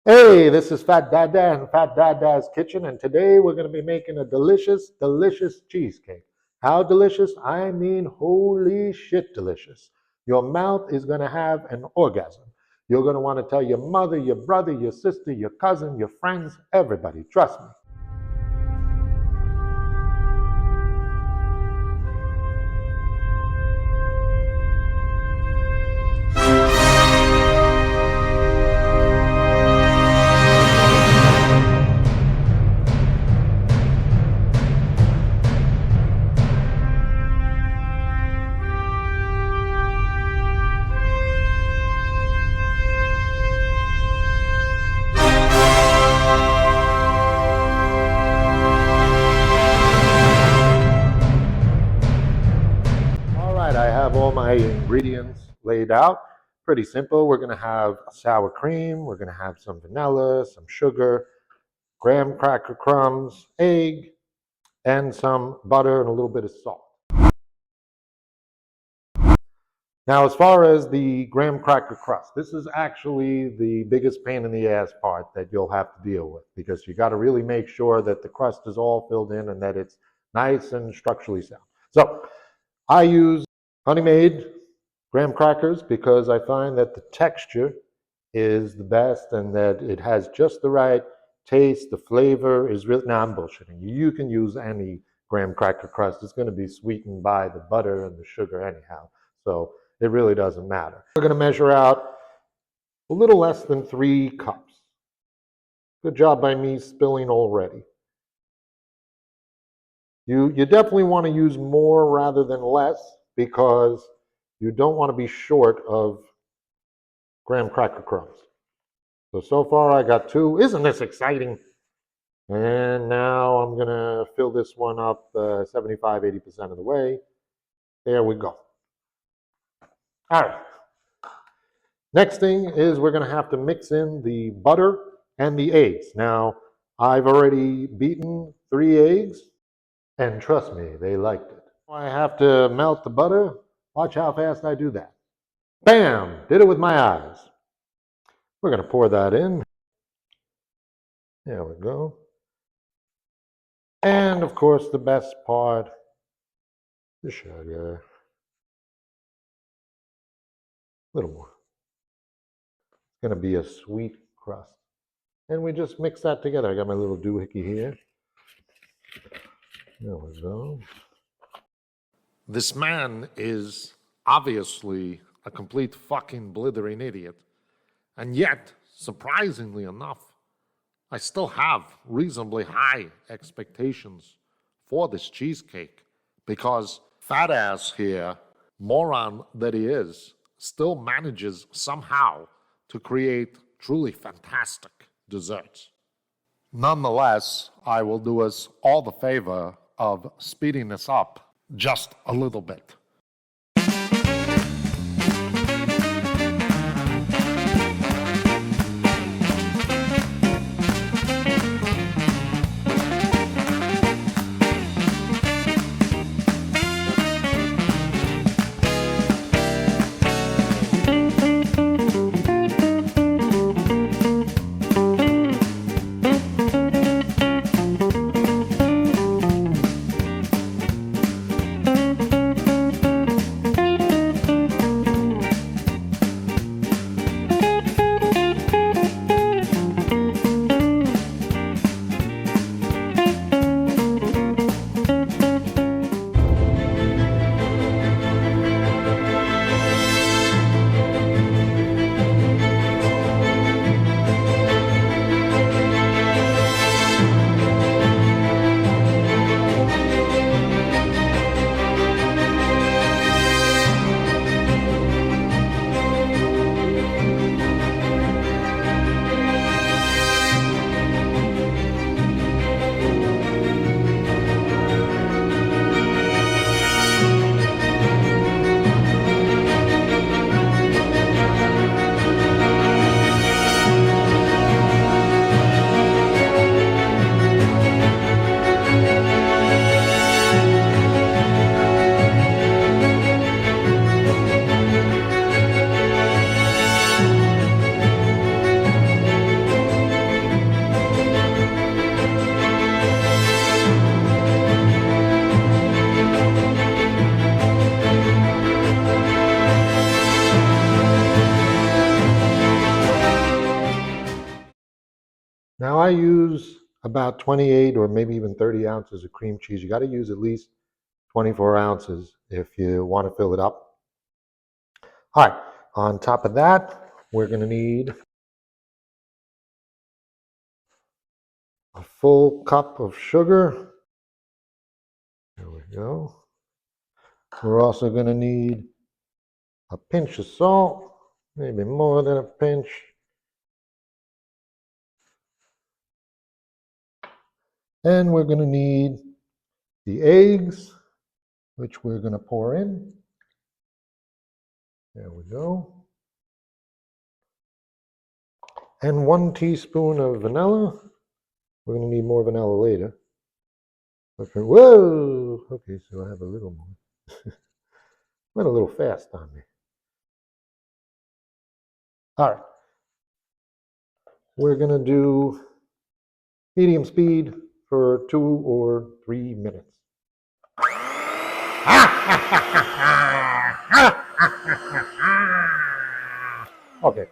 Hey, this is Fat Dada and Fat Dada's Kitchen, and today we're going to be making a delicious, delicious cheesecake. How delicious? I mean, holy shit, delicious. Your mouth is going to have an orgasm. You're going to want to tell your mother, your brother, your sister, your cousin, your friends, everybody. Trust me. All right, I have all my ingredients laid out. Pretty simple. We're going to have sour cream. We're going to have some vanilla, some sugar, graham cracker crumbs, egg, and some butter and a little bit of salt. Now, as far as the graham cracker crust, this is actually the biggest pain in the ass part that you'll have to deal with because you got to really make sure that the crust is all filled in and that it's nice and structurally sound. So I use honey-made graham crackers because I find that the texture is the best and that it has just the right taste. The flavor is really, now I'm bullshitting you. You can use any graham cracker crust. It's going to be sweetened by the butter and the sugar anyhow. So it really doesn't matter. We're going to measure out a little less than 3 cups. Good job by me spilling already. You definitely want to use more rather than less because you don't want to be short of graham cracker crumbs. So far I got 2. Isn't this exciting? And now I'm going to fill this one up 75-80% of the way. There we go. All right. Next thing is we're going to have to mix in the butter and the eggs. Now, I've already beaten 3 eggs, and trust me, they liked it. I have to melt the butter. Watch how fast I do that. Bam! Did it with my eyes. We're going to pour that in. There we go. And, of course, the best part, the sugar. A little more. It's going to be a sweet crust. And we just mix that together. I got my little doohickey here. There we go. This man is obviously a complete fucking blithering idiot. And yet, surprisingly enough, I still have reasonably high expectations for this cheesecake because fat ass here, moron that he is, still manages somehow to create truly fantastic desserts. Nonetheless, I will do us all the favor of speeding this up just a little bit. Now I use about 28 or maybe even 30 ounces of cream cheese. You got to use at least 24 ounces if you want to fill it up. All right, on top of that, we're going to need a full cup of sugar. There we go. We're also going to need a pinch of salt, maybe more than a pinch. And we're going to need the eggs, which we're going to pour in. There we go. And 1 teaspoon of vanilla. We're going to need more vanilla later. Okay, whoa! Okay, so I have a little more. Went a little fast on me. All right. We're going to do medium speed for 2 or 3 minutes. Okay.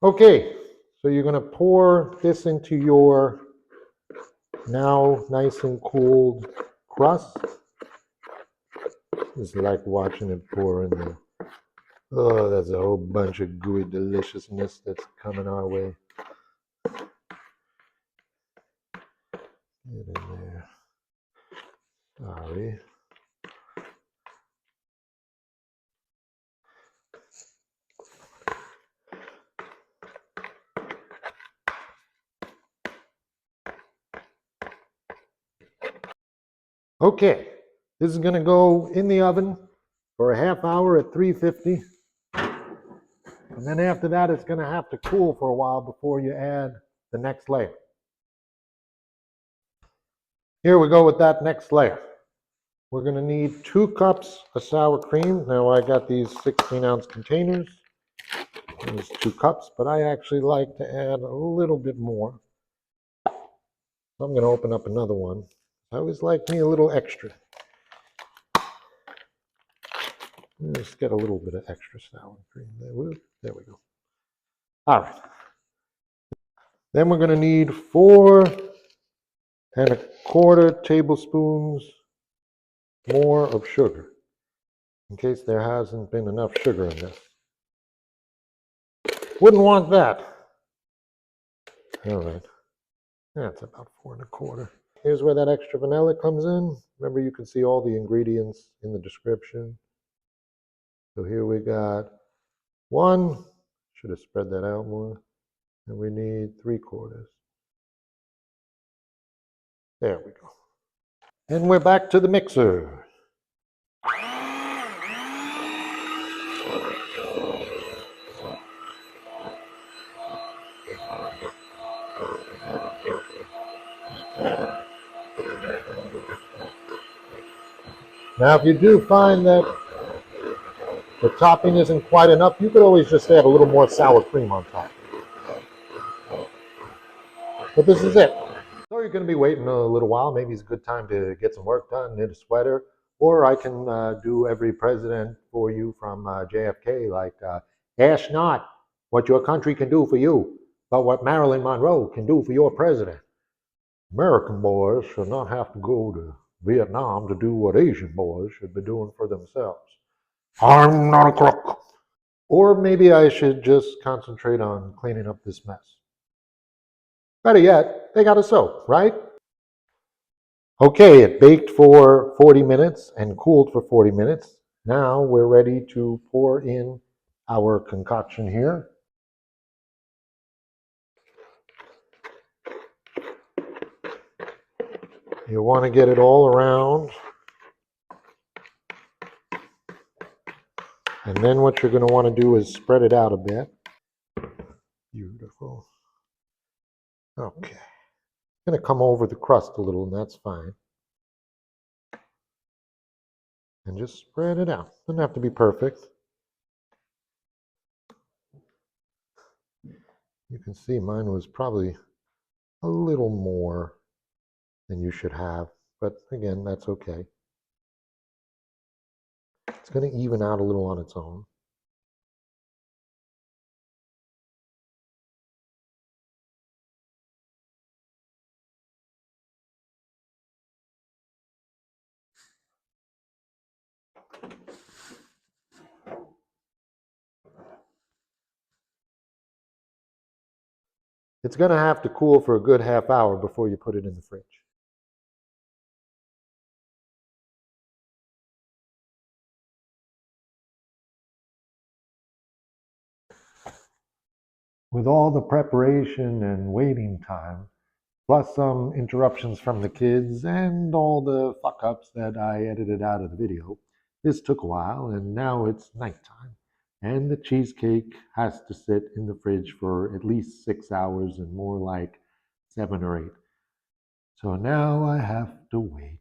Okay, so you're going to pour this into your now nice and cooled crust. It's like watching it pour in there. Oh, that's a whole bunch of gooey deliciousness that's coming our way. Get in there. Sorry. Okay, this is going to go in the oven for a half hour at 350. And then after that, it's going to have to cool for a while before you add the next layer. Here we go with that next layer. We're going to need 2 cups of sour cream. Now I got these 16-ounce containers. There's 2 cups, but I actually like to add a little bit more. So I'm going to open up another one. I always like me a little extra. Let's get a little bit of extra sour cream there. There we go. All right. Then we're going to need 4¼ tablespoons more of sugar, in case there hasn't been enough sugar in this. Wouldn't want that. All right. That's about 4¼ Here's where that extra vanilla comes in. Remember, you can see all the ingredients in the description. So here we got 1. Should have spread that out more. And we need 3/4. There we go. And we're back to the mixer. Now, if you do find that the topping isn't quite enough, you could always just add a little more sour cream on top. But this is it. So you're going to be waiting a little while. Maybe it's a good time to get some work done, knit a sweater, or I can do every president for you from JFK, like ask not what your country can do for you, but what Marilyn Monroe can do for your president. American boys should not have to go to Vietnam to do what Asian boys should be doing for themselves. I'm not a crook. Or maybe I should just concentrate on cleaning up this mess. Better yet, they got a soap, right? Okay, it baked for 40 minutes and cooled for 40 minutes. Now we're ready to pour in our concoction here. You want to get it all around. And then what you're going to want to do is spread it out a bit. Beautiful. Okay. I'm going to come over the crust a little, and that's fine. And just spread it out. Doesn't have to be perfect. You can see mine was probably a little more than you should have, but again, that's okay. It's going to even out a little on its own. It's going to have to cool for a good half hour before you put it in the fridge. With all the preparation and waiting time, plus some interruptions from the kids and all the fuck ups that I edited out of the video, this took a while and now it's nighttime. And the cheesecake has to sit in the fridge for at least 6 hours and more like 7 or 8. So now I have to wait.